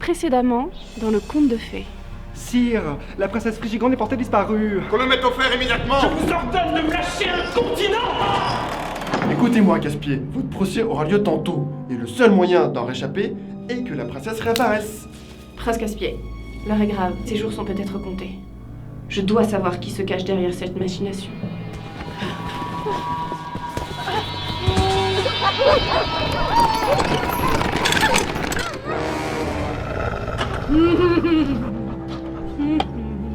précédemment dans le conte de fées. Sire, la princesse Frigigande est portée disparue. Qu'on le mette au fer immédiatement. Je vous ordonne de me lâcher un continent. Écoutez-moi, Caspier, votre procès aura lieu tantôt, et le seul moyen d'en réchapper est que la princesse réapparaisse. Prince Caspier, l'heure est grave, ses jours sont peut-être comptés. Je dois savoir qui se cache derrière cette machination.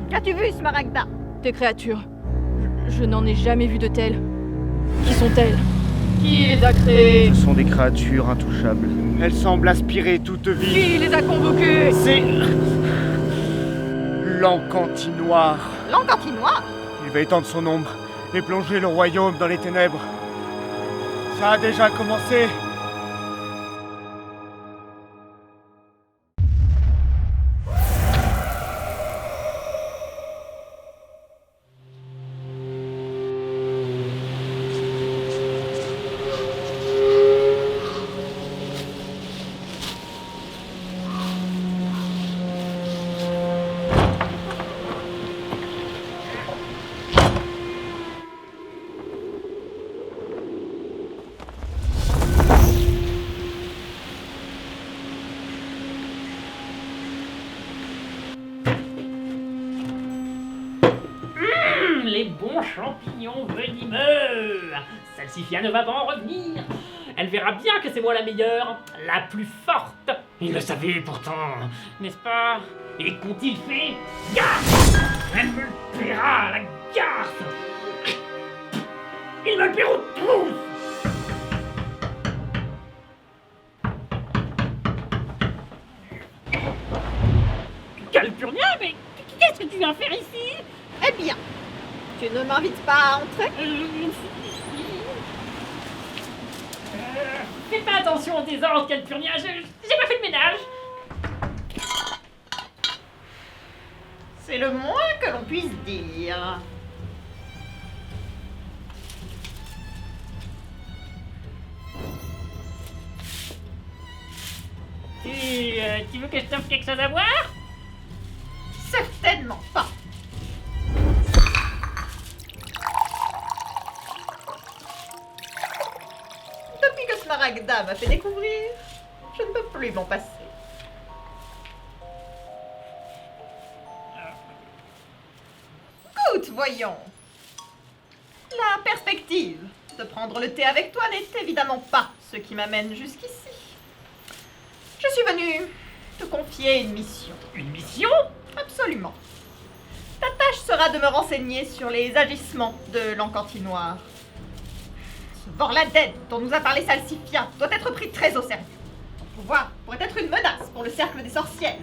Qu'as-tu vu, Smaragda? Tes créatures. Je n'en ai jamais vu de telles. Qui sont-elles? Qui les a créées? Ce sont des créatures intouchables. Elles semblent aspirer toute vie. Qui les a convoquées? C'est... l'Encantinoir. L'Encantinoir? Il va étendre son ombre et plonger le royaume dans les ténèbres. Ça a déjà commencé. Les bons champignons venimeux. Salsifia ne va pas en revenir. Elle verra bien que c'est moi la meilleure, la plus forte. Il le savait pourtant, n'est-ce pas? Et qu'ont-ils fait? Garce! Elle me le paiera, la garce! Ils me le paieront tous! Calpurnia, mais qu'est-ce que tu viens faire ici? Eh bien, tu ne m'invites pas à entrer? Fais pas attention aux désordres, Calpurnia, j'ai pas fait de ménage. C'est le moins que l'on puisse dire. Tu veux que je t'offre quelque chose à boire? Certainement pas. Depuis que Smaragda m'a fait découvrir, je ne peux plus m'en passer. Goûte, voyons. La perspective de prendre le thé avec toi n'est évidemment pas ce qui m'amène jusqu'ici. Je suis venue te confier une mission. Une mission? Absolument. Ta tâche sera de me renseigner sur les agissements de l'Encantinoir. Ce Vorladen dont nous a parlé Salsifia doit être pris très au sérieux. Son pouvoir pourrait être une menace pour le cercle des sorcières.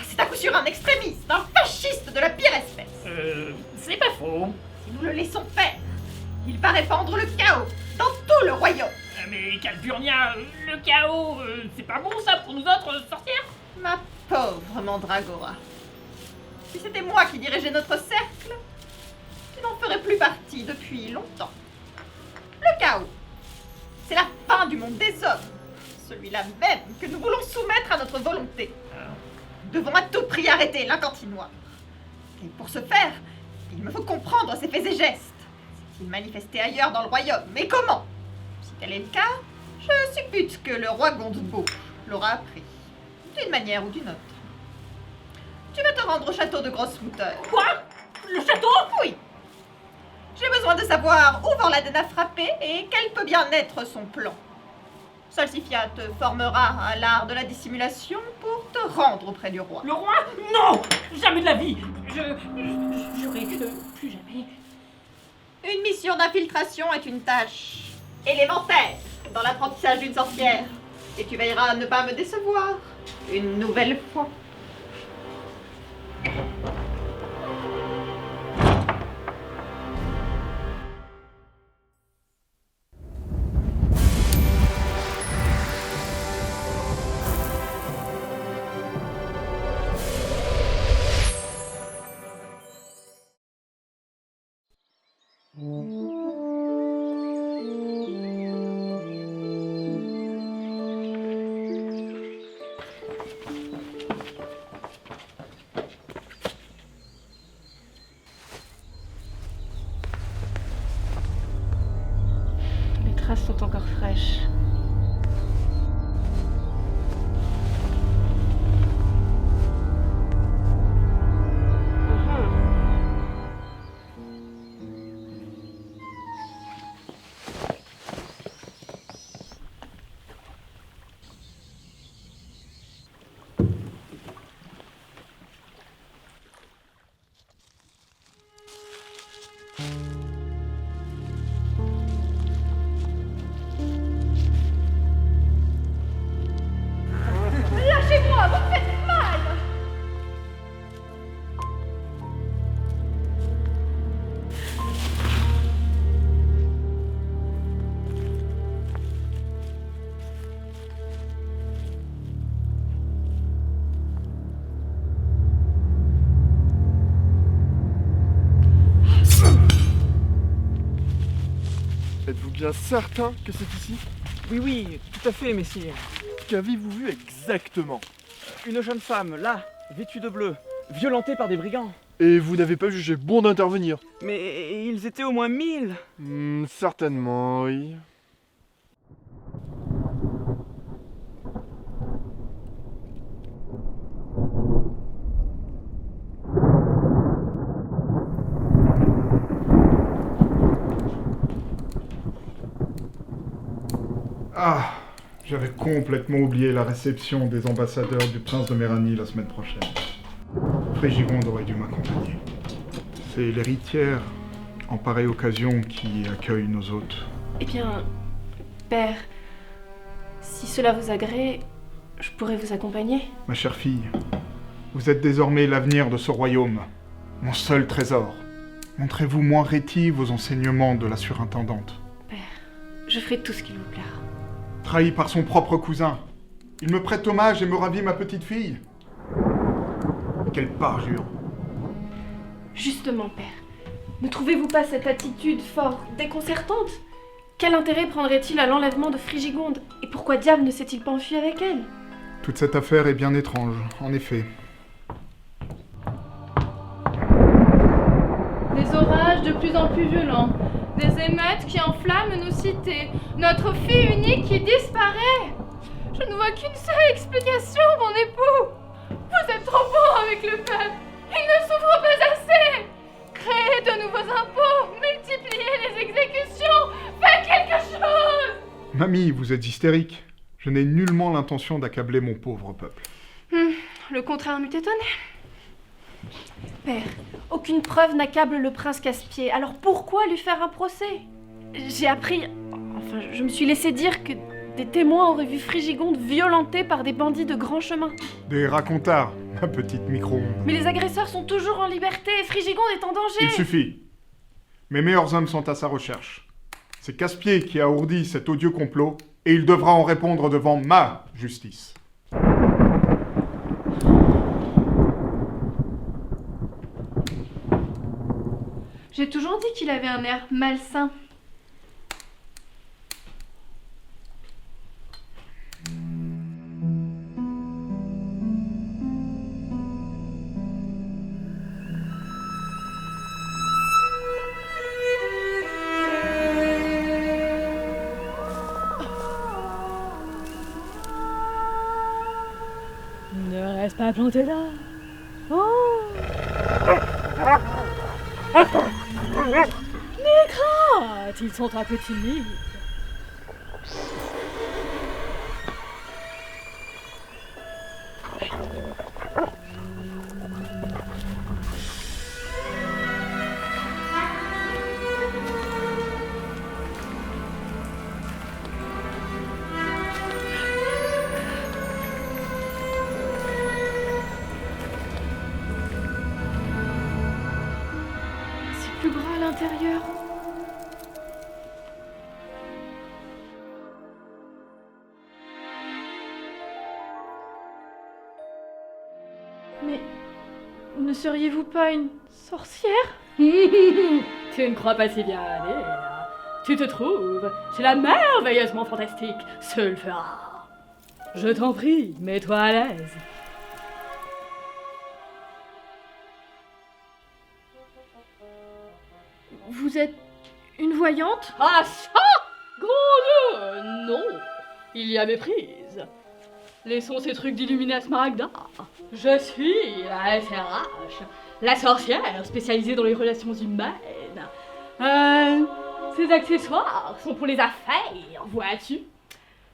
C'est à coup sûr un extrémiste, un fasciste de la pire espèce. C'est pas faux. Si nous le laissons faire, il va répandre le chaos dans tout le royaume. Mais Calpurnia, le chaos, c'est pas bon ça pour nous autres sorcières? Ma pauvre Mandragora. Si c'était moi qui dirigeais notre cercle, tu n'en ferais plus partie depuis longtemps. Le chaos, c'est la fin du monde des hommes, celui-là même que nous voulons soumettre à notre volonté. Nous devons à tout prix arrêter l'Encantinoir. Et pour ce faire, il me faut comprendre ses faits et gestes. S'est-il manifesté ailleurs dans le royaume? Mais comment? Si tel est le cas, je suppute que le roi Gondebeau l'aura appris, d'une manière ou d'une autre. Tu vas te rendre au château de Grossmouteur. Quoi? Le château? Oui. J'ai besoin de savoir où Vorladen a frappé et quel peut bien être son plan. Salsifia te formera à l'art de la dissimulation pour te rendre auprès du roi. Le roi? Non! Jamais de la vie! J'aurais plus jamais. Une mission d'infiltration est une tâche élémentaire dans l'apprentissage d'une sorcière. Et tu veilleras à ne pas me décevoir une nouvelle fois. fraîche. Lâchez-moi, vous me faites mal! Êtes-vous bien certain que c'est ici? Oui, oui, tout à fait, messire. Qu'avez-vous vu exactement? Une jeune femme, là, vêtue de bleu, violentée par des brigands. Et vous n'avez pas jugé bon d'intervenir? Mais ils étaient au moins 1000. Certainement, oui. Ah, j'avais complètement oublié la réception des ambassadeurs du prince de Méranie la semaine prochaine. Frégigonde aurait dû m'accompagner. C'est l'héritière, en pareille occasion, qui accueille nos hôtes. Eh bien, père, si cela vous agrée, je pourrais vous accompagner. Ma chère fille, vous êtes désormais l'avenir de ce royaume, mon seul trésor. Montrez-vous moins rétive aux enseignements de la surintendante. Père, je ferai tout ce qu'il vous plaira. Trahi par son propre cousin, il me prête hommage et me ravit ma petite fille. Quelle parjure! Justement, père, ne trouvez-vous pas cette attitude fort déconcertante? Quel intérêt prendrait-il à l'enlèvement de Frégigonde? Et pourquoi diable ne s'est-il pas enfui avec elle? Toute cette affaire est bien étrange, en effet. Des orages de plus en plus violents, des émeutes qui enflamment nos cités, notre fille unique qui disparaît. Je ne vois qu'une seule explication, mon époux. Vous êtes trop bon avec le peuple. Il ne souffre pas assez. Créez de nouveaux impôts, multipliez les exécutions, faites quelque chose. Mamie, vous êtes hystérique. Je n'ai nullement l'intention d'accabler mon pauvre peuple. Le contraire m'eût étonné. Père, aucune preuve n'accable le prince Caspier, alors pourquoi lui faire un procès? J'ai appris... Enfin, je me suis laissé dire que des témoins auraient vu Frégigonde violentée par des bandits de grand chemin. Des racontards, ma petite micro-onde. Mais les agresseurs sont toujours en liberté et Frégigonde est en danger. Il suffit. Mes meilleurs hommes sont à sa recherche. C'est Caspier qui a ourdi cet odieux complot, et il devra en répondre devant ma justice. J'ai toujours dit qu'il avait un air malsain. Ne reste pas planté là. Oh! Les craintes, ils sont un peu timides. C'est plus grand à l'intérieur. Mais ne seriez-vous pas une sorcière? Tu ne crois pas si bien aller. Tu te trouves chez la merveilleusement fantastique Sulfura. Je t'en prie, mets-toi à l'aise. Vous êtes une voyante? Ah ça! Grand Dieu, non. Il y a méprise. Laissons ces trucs d'Illumina Smaragda. Je suis la SRH, la sorcière spécialisée dans les relations humaines. Ces accessoires sont pour les affaires, vois-tu.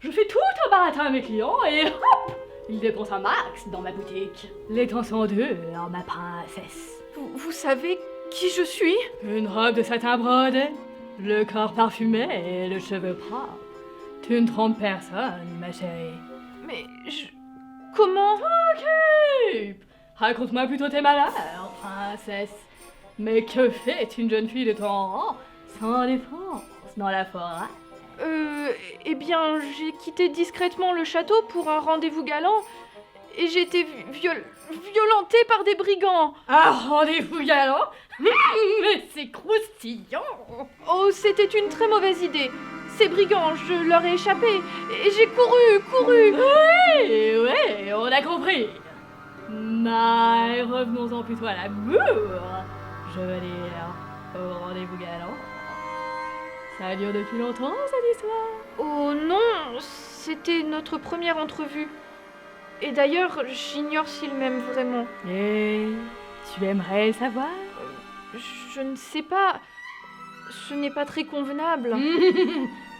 Je fais tout un baratin à mes clients et hop, ils dépensent un max dans ma boutique. Les temps sont durs, ma princesse. Vous savez qui je suis? Une robe de satin brodé, le corps parfumé et le cheveu propre. Tu ne trompes personne, ma chérie. Mais comment? T'occupe! Raconte-moi plutôt tes malheurs, princesse. Mais que fait une jeune fille de ton rang sans défense dans la forêt? Eh bien, j'ai quitté discrètement le château pour un rendez-vous galant et j'ai été violentée par des brigands. Un rendez-vous galant? Mais c'est croustillant! Oh, c'était une très mauvaise idée. Ces brigands, je leur ai échappé et j'ai couru. Oui, on a compris. Mais revenons-en plutôt à l'amour. Je veux dire, au rendez-vous galant. Ça dure depuis longtemps, cette histoire? Oh non, c'était notre première entrevue. Et d'ailleurs, j'ignore s'il m'aime vraiment. Et tu aimerais le savoir? Je ne sais pas. Ce n'est pas très convenable.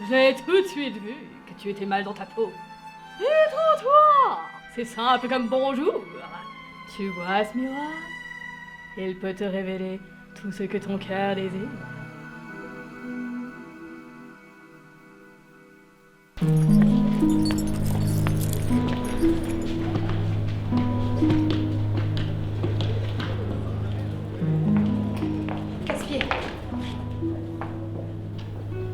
J'ai tout de suite vu que tu étais mal dans ta peau. Détrompe-toi! C'est simple comme bonjour. Tu vois ce miroir? Il peut te révéler tout ce que ton cœur désire. Casse-pied.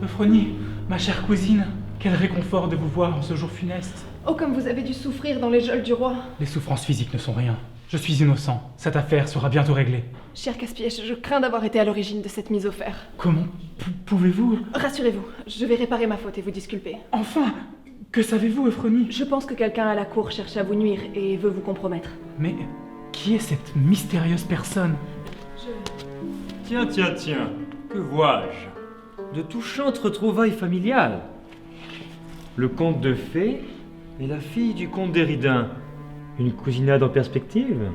Euphronie, ma chère cousine, quel réconfort de vous voir en ce jour funeste. Oh, comme vous avez dû souffrir dans les geôles du roi. Les souffrances physiques ne sont rien. Je suis innocent. Cette affaire sera bientôt réglée. Cher Caspier, je crains d'avoir été à l'origine de cette mise au fer. Comment pouvez-vous... Rassurez-vous, je vais réparer ma faute et vous disculper. Enfin, que savez-vous, Euphronie? Je pense que quelqu'un à la cour cherche à vous nuire et veut vous compromettre. Mais qui est cette mystérieuse personne? Tiens, que vois-je? De touchantes retrouvailles familiales. Le comte de Fée et la fille du comte d'Éridin. Une cousinade en perspective?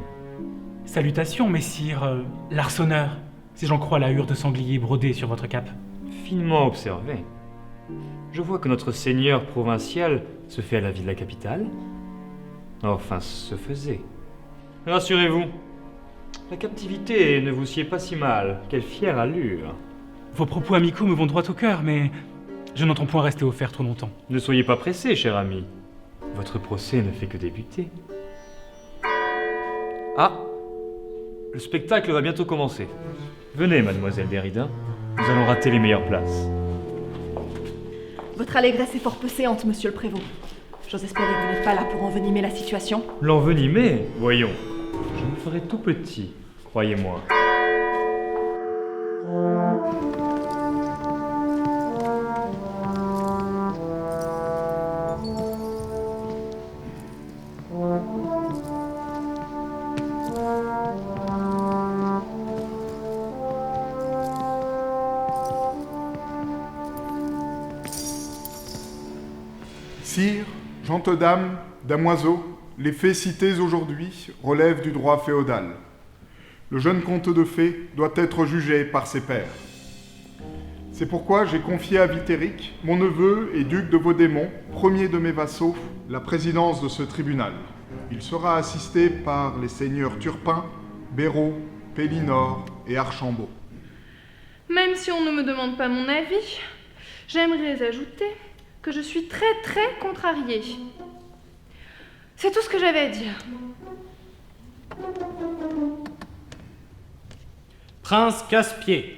Salutations, messire l'arçonneur, si j'en crois la hure de sanglier brodée sur votre cape. Finement observé. Je vois que notre seigneur provincial se fait à la vie de la capitale. Enfin, se faisait. Rassurez-vous, la captivité ne vous sied pas si mal. Quelle fière allure. Vos propos amicaux me vont droit au cœur, mais je n'entends point rester au fer trop longtemps. Ne soyez pas pressé, cher ami. Votre procès ne fait que débuter. Ah! Le spectacle va bientôt commencer. Venez, mademoiselle d'Éridin. Nous allons rater les meilleures places. Votre allégresse est fort peu séante, monsieur le prévôt. J'ose espérer que vous n'êtes pas là pour envenimer la situation. L'envenimer? Voyons. Je me ferai tout petit, croyez-moi. Sire, gentes dames, damoiseaux, les faits cités aujourd'hui relèvent du droit féodal. Le jeune comte de Fée doit être jugé par ses pairs. C'est pourquoi j'ai confié à Vitéric, mon neveu et duc de Vaudémont, premier de mes vassaux, la présidence de ce tribunal. Il sera assisté par les seigneurs Turpin, Béraud, Pélinor et Archambault. Même si on ne me demande pas mon avis, j'aimerais ajouter que je suis très très contrariée. C'est tout ce que j'avais à dire. Prince Caspier,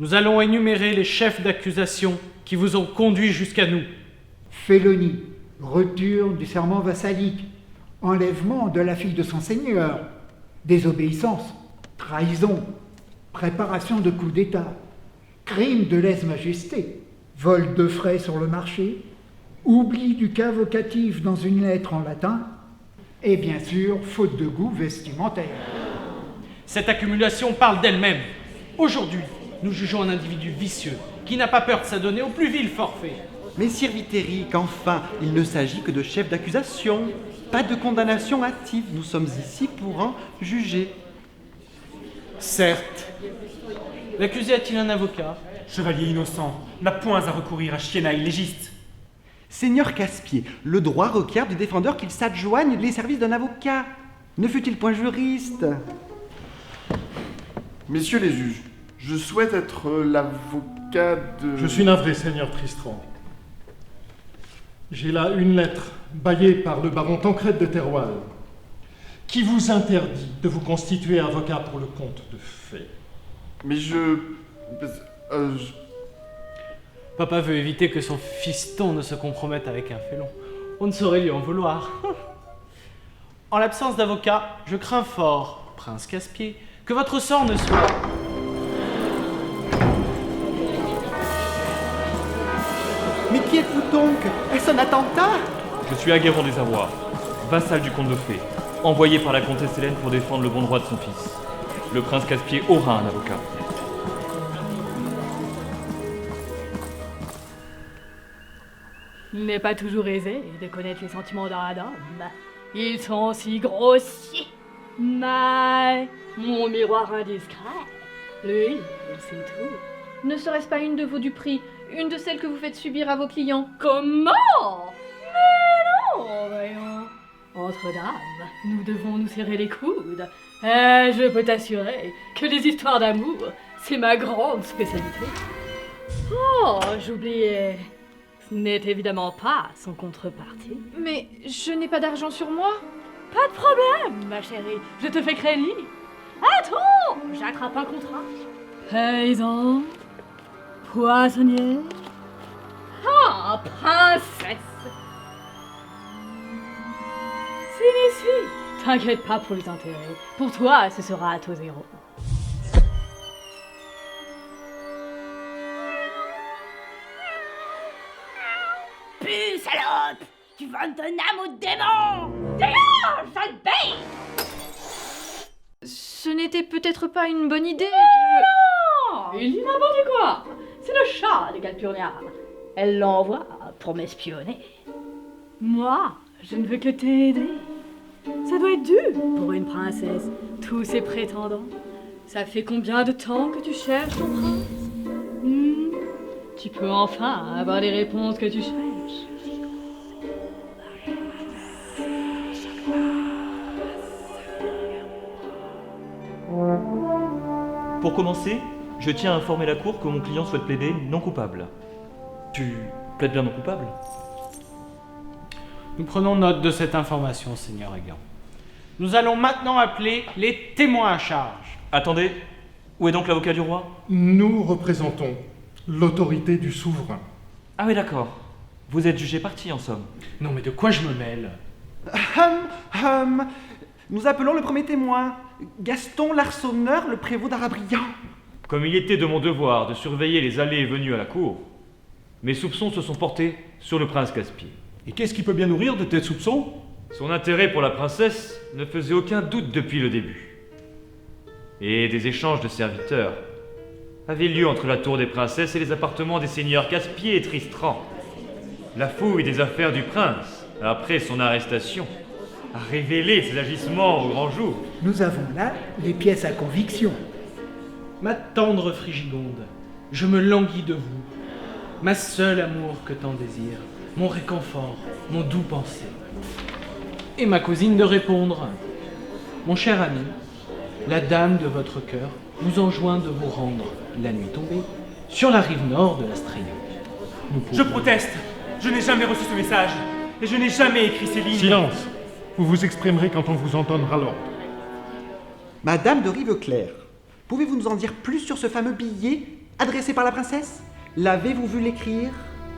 nous allons énumérer les chefs d'accusation qui vous ont conduit jusqu'à nous. Félonie, rupture du serment vassalique, enlèvement de la fille de son seigneur, désobéissance, trahison, préparation de coup d'État, crime de lèse-majesté, vol de frais sur le marché, oubli du cas vocatif dans une lettre en latin, et bien sûr, faute de goût vestimentaire. Cette accumulation parle d'elle-même. Aujourd'hui, nous jugeons un individu vicieux Qui n'a pas peur de s'adonner au plus vil forfait? Messire Vitteric, enfin, il ne s'agit que de chef d'accusation. Pas de condamnation hâtive. Nous sommes ici pour en juger. Certes. L'accusé a-t-il un avocat? Chevalier innocent, n'a point à recourir à chiennaille légiste. Seigneur Caspier, le droit requiert du défendeur qu'il s'adjoigne les services d'un avocat. Ne fut-il point juriste? Messieurs les juges, je souhaite être l'avocat de... Je suis navré, Seigneur Tristram. J'ai là une lettre, baillée par le baron Tancred de Terroil, qui vous interdit de vous constituer avocat pour le compte de Fay. Mais je... Papa veut éviter que son fiston ne se compromette avec un félon. On ne saurait lui en vouloir. En l'absence d'avocat, je crains fort, prince Caspier, que votre sort ne soit... Mais qui êtes-vous donc? Est-ce un attentat? Je suis Aguerrand des Avoirs, vassal du comte de Fay, envoyé par la comtesse Hélène pour défendre le bon droit de son fils. Le prince Caspier aura un avocat. Il n'est pas toujours aisé de connaître les sentiments d'un homme. Ils sont si grossiers. Mais mon miroir indiscret, lui, il sait tout. Ne serait-ce pas une de vos duperies, une de celles que vous faites subir à vos clients? Comment? Mais non, voyons. Entre dames, nous devons nous serrer les coudes. Et je peux t'assurer que les histoires d'amour, c'est ma grande spécialité. Oh, j'oubliais. Ce n'est évidemment pas son contrepartie. Mais je n'ai pas d'argent sur moi. Pas de problème, ma chérie. Je te fais crédit. Attends, j'attrape un contrat. Paysan, poissonnier. Ah, princesse. C'est ici. T'inquiète pas pour les intérêts. Pour toi, ce sera à taux zéro. Pu, salope! Tu vends ton âme au démon! Dégage, sale bête! Ce n'était peut-être pas une bonne idée. Non! Il dit n'importe quoi! C'est le chat de Galpurnia. Elle l'envoie pour m'espionner. Moi, je ne veux que t'aider. Ça doit être dur pour une princesse, tous ces prétendants. Ça fait combien de temps que tu cherches ton prince? Tu peux enfin avoir les réponses que tu cherches. Pour commencer, je tiens à informer la cour que mon client souhaite plaider non coupable. Tu plaides bien non coupable? Nous prenons note de cette information, Seigneur Aguerrand. Nous allons maintenant appeler les témoins à charge. Attendez, où est donc l'avocat du roi? Nous représentons l'autorité du souverain. Ah oui, d'accord. Vous êtes jugé parti, en somme. Non, mais de quoi je me mêle? Nous appelons le premier témoin, Gaston Larsonneur, le prévôt d'Arabriand. Comme il était de mon devoir de surveiller les allées et venues à la cour, mes soupçons se sont portés sur le prince Caspier. Et qu'est-ce qui peut bien nourrir de tes soupçons? Son intérêt pour la princesse ne faisait aucun doute depuis le début. Et des échanges de serviteurs avaient lieu entre la tour des princesses et les appartements des seigneurs Caspier et Tristram. La fouille des affaires du prince, après son arrestation, a révélé ses agissements au grand jour. Nous avons là les pièces à conviction. Ma tendre Frigigonde, je me languis de vous, ma seule amour que tant désire, mon réconfort, mon doux pensée. Et ma cousine de répondre. Mon cher ami, la dame de votre cœur vous enjoint de vous rendre, la nuit tombée, sur la rive nord de la Stréhie. Je proteste. Je n'ai jamais reçu ce message. Et je n'ai jamais écrit ces lignes. Silence. Vous vous exprimerez quand on vous en donnera l'ordre. Madame de Riveclair, pouvez-vous nous en dire plus sur ce fameux billet adressé par la princesse? L'avez-vous vu l'écrire?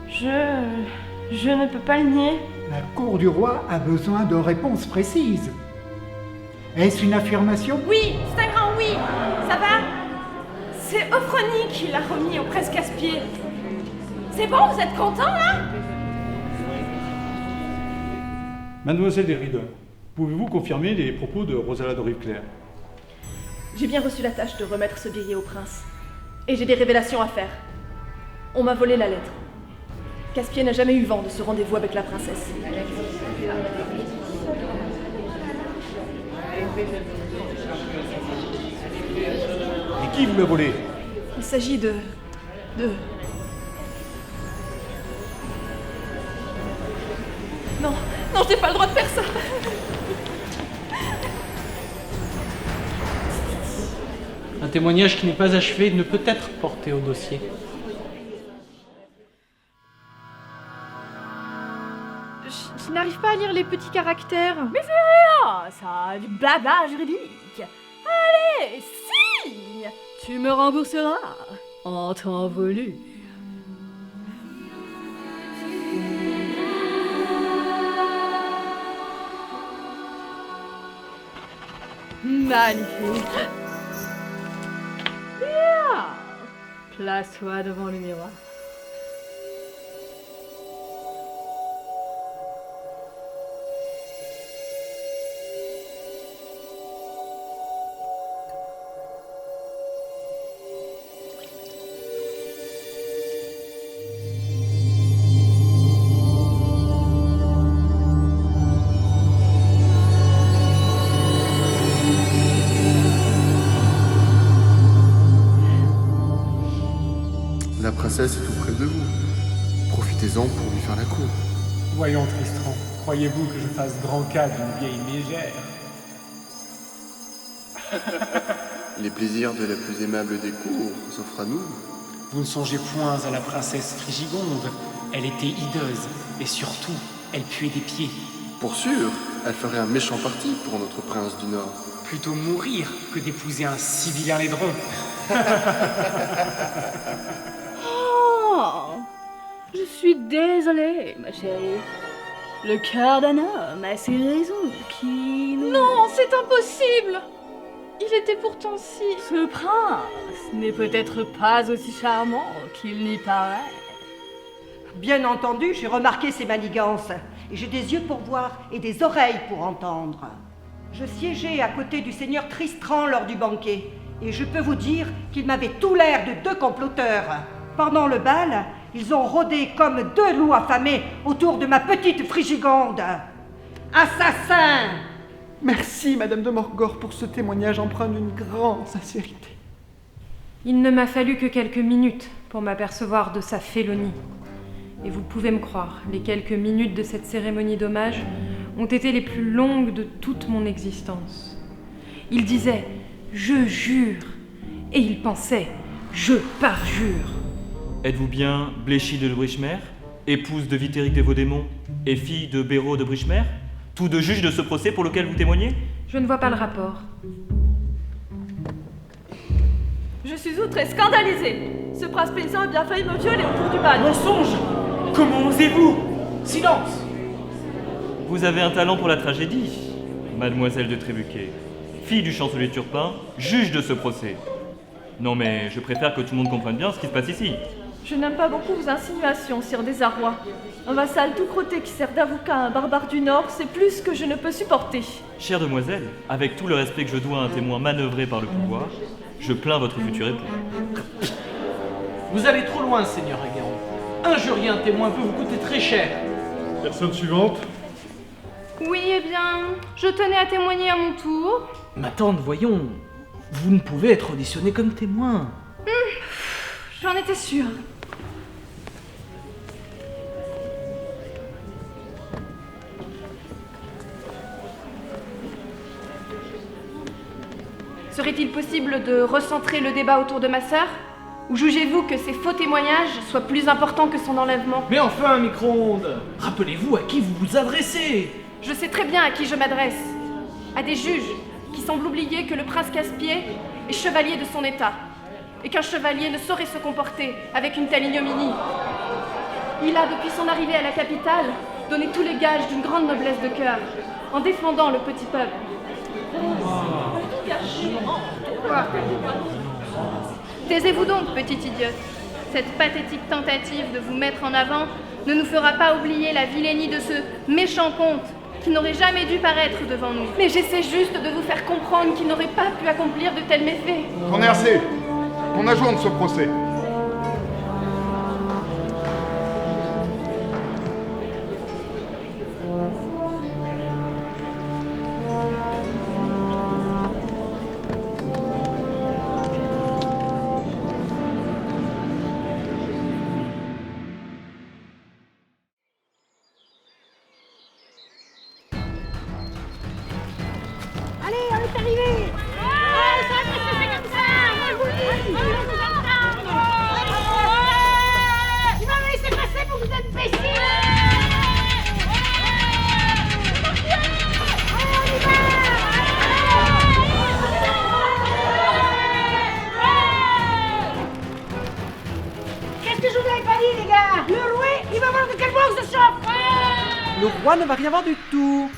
Je ne peux pas le nier. La cour du roi a besoin de réponses précises. Est-ce une affirmation? Oui, c'est un grand oui. Ça va? C'est Ophrony qui l'a remis au prince Caspier. C'est bon, vous êtes content là? Mademoiselle Derrida, pouvez-vous confirmer les propos de Rosala de Riveclair? J'ai bien reçu la tâche de remettre ce billet au prince. Et j'ai des révélations à faire. On m'a volé la lettre. Caspier n'a jamais eu vent de ce rendez-vous avec la princesse. Et qui vous l'a volé? Il s'agit de... Non, non, je n'ai pas le droit de faire ça. Un témoignage qui n'est pas achevé ne peut être porté au dossier. Je n'arrive pas à lire les petits caractères. Mais c'est rien, ça, du blabla juridique. Allez, signe. Tu me rembourseras en temps voulu. Magnifique. Bien. Place-toi devant le miroir. La princesse est tout près de vous. Profitez-en pour lui faire la cour. Voyons, Tristran, croyez-vous que je fasse grand cas d'une vieille mégère? Les plaisirs de la plus aimable des cours s'offrent à nous. Vous ne songez point à la princesse Frigigonde. Elle était hideuse, et surtout, elle puait des pieds. Pour sûr, elle ferait un méchant parti pour notre prince du Nord. Plutôt mourir que d'épouser un si vilain laidron. Oh, je suis désolée, ma chérie. Le cœur d'un homme a ses raisons qui... Non, c'est impossible. Il était pourtant si... Ce prince n'est peut-être pas aussi charmant qu'il n'y paraît. Bien entendu, j'ai remarqué ses manigances. Et j'ai des yeux pour voir et des oreilles pour entendre. Je siégeais à côté du seigneur Tristran lors du banquet. Et je peux vous dire qu'il m'avait tout l'air de deux comploteurs. Pendant le bal, ils ont rôdé comme deux loups affamés autour de ma petite Frigigonde. Assassins! Merci, Madame de Morgor, pour ce témoignage empreint d'une grande sincérité. Il ne m'a fallu que quelques minutes pour m'apercevoir de sa félonie. Et vous pouvez me croire, les quelques minutes de cette cérémonie d'hommage ont été les plus longues de toute mon existence. Il disait « Je jure » et il pensait « Je parjure ». Êtes-vous bien Bléchie de Brichmer, épouse de Vitéric de Vaudémont et fille de Béraud de Brichmer, tous deux juges de ce procès pour lequel vous témoignez? Je ne vois pas le rapport. Je suis outrée, scandalisée. Ce prince paysan a bien failli me violer au cours du bal. Mensonge! Comment osez-vous? Silence! Vous avez un talent pour la tragédie, mademoiselle de Trébuquet, fille du chancelier Turpin, juge de ce procès. Non mais je préfère que tout le monde comprenne bien ce qui se passe ici. Je n'aime pas beaucoup vos insinuations, sire Désarroi. Un vassal tout crotté qui sert d'avocat à un barbare du Nord, c'est plus que je ne peux supporter. Chère demoiselle, avec tout le respect que je dois à un témoin manœuvré par le pouvoir, je plains votre futur époux. Vous allez trop loin, seigneur Aguerron. Injurier un témoin peut vous coûter très cher. Personne suivante? Oui, eh bien, je tenais à témoigner à mon tour. Ma tante, voyons, vous ne pouvez être auditionné comme témoin. J'en étais sûre. Serait-il possible de recentrer le débat autour de ma sœur? Ou jugez-vous que ces faux témoignages soient plus importants que son enlèvement? Mais enfin, micro-ondes, rappelez-vous à qui vous vous adressez. Je sais très bien à qui je m'adresse. À des juges qui semblent oublier que le prince Caspier est chevalier de son état. Et qu'un chevalier ne saurait se comporter avec une telle ignominie. Il a, depuis son arrivée à la capitale, donné tous les gages d'une grande noblesse de cœur, en défendant le petit peuple. Quoi? Taisez-vous donc, petite idiote. Cette pathétique tentative de vous mettre en avant ne nous fera pas oublier la vilainie de ce méchant comte qui n'aurait jamais dû paraître devant nous. Mais j'essaie juste de vous faire comprendre qu'il n'aurait pas pu accomplir de tels méfaits. Qu'on est assez. Qu'on ajourne ce procès. Allez, on est arrivé. Ouais, ça va pas se faire comme ça. Moi, je vous le dis. Je vais vous entendre. Tu vas me laisser passer pour que vous êtes imbéciles. Qu'est-ce que je vous avais pas dit, les gars? Le roué, il va voir de quel bois on se chauffe. Le roi ne va rien voir du tout.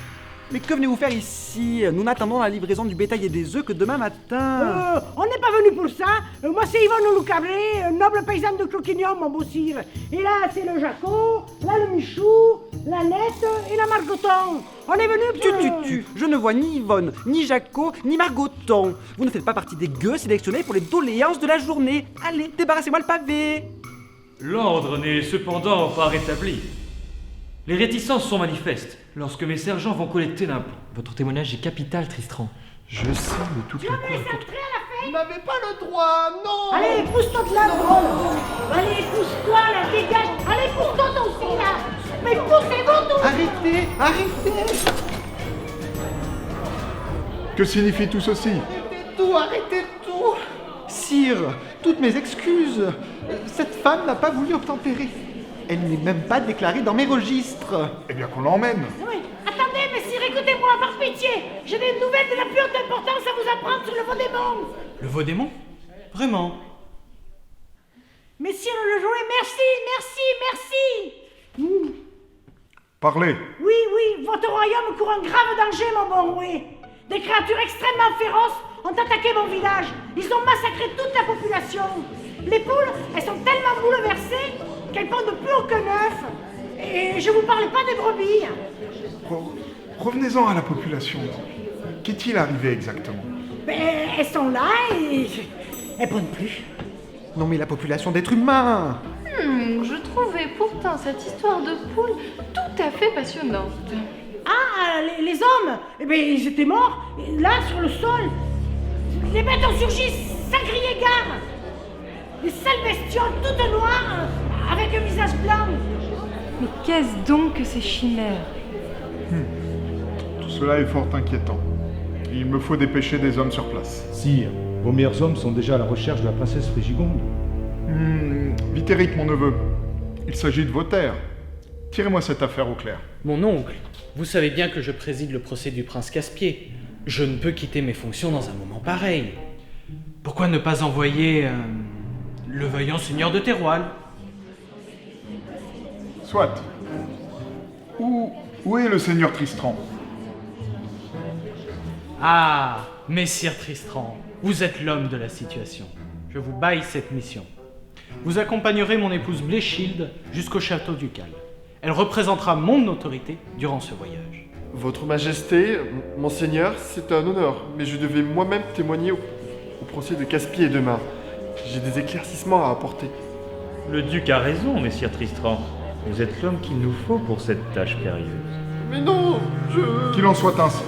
Mais que venez-vous faire ici? Nous n'attendons la livraison du bétail et des œufs que demain matin. On n'est pas venu pour ça. Moi, c'est Yvonne Loucabré, noble paysanne de Cloquignon, mon beau sire. Et là, c'est le Jaco, là, le Michou, la Nette et la Margoton. On est venu pour... Je ne vois ni Yvonne, ni Jaco, ni Margoton. Vous ne faites pas partie des gueux sélectionnés pour les doléances de la journée. Allez, débarrassez-moi le pavé. L'ordre n'est cependant pas rétabli. Les réticences sont manifestes lorsque mes sergents vont collecter l'impôt. Votre témoignage est capital, Tristran. Je sais, mais toute la cour est contre... Vous n'avez pas le droit, non. Allez, pousse-toi de là, drôle. Allez, pousse-toi, là, dégage. Allez, pousse-toi toi aussi, là. Mais poussez-vous tous. Arrêtez, arrêtez. Que signifie tout ceci? Arrêtez tout. Sire, toutes mes excuses. Cette femme n'a pas voulu obtempérer. Elle n'est même pas déclarée dans mes registres. Eh bien qu'on l'emmène. Oui. Attendez, messire, écoutez-moi, par pitié. J'ai des nouvelles de la plus haute importance à vous apprendre sur le Vaudémon. Le Vaudémon? Vraiment? Messire le jouet, merci. Parlez. Oui, votre royaume court un grave danger, mon bon roué. Des créatures extrêmement féroces ont attaqué mon village. Ils ont massacré toute la population. Les poules, elles sont tellement bouleversées qu'elles pondent plus aucun œuf. Et je vous parle pas des brebis. Revenez-en à la population. Qu'est-il arrivé exactement? Ben, elles sont là et elles pondent plus. Non mais la population d'êtres humains. Je trouvais pourtant cette histoire de poule tout à fait passionnante. Ah, les hommes, eh ben, ils étaient morts, là, sur le sol. Les bêtes ont surgi sans crier gare. Des sales bestioles toutes noires, avec un visage blanc. Mais qu'est-ce donc que ces chimères? Tout cela est fort inquiétant. Il me faut dépêcher des hommes sur place. Sire, vos meilleurs hommes sont déjà à la recherche de la princesse Frigigonde. Vitéric, mon neveu, il s'agit de vos terres. Tirez-moi cette affaire au clair. Mon oncle, vous savez bien que je préside le procès du prince Caspier. Je ne peux quitter mes fonctions dans un moment pareil. Pourquoi ne pas envoyer le vaillant seigneur de Terroil? Soit. Où est le seigneur Tristran? Ah, messire Tristran, vous êtes l'homme de la situation. Je vous baille cette mission. Vous accompagnerez mon épouse Bléchilde jusqu'au château ducal. Elle représentera mon autorité durant ce voyage. Votre Majesté, Monseigneur, c'est un honneur, mais je devais moi-même témoigner au procès de Caspier demain. J'ai des éclaircissements à apporter. Le duc a raison, messire Tristran. Vous êtes l'homme qu'il nous faut pour cette tâche périlleuse. Mais non, Qu'il en soit ainsi.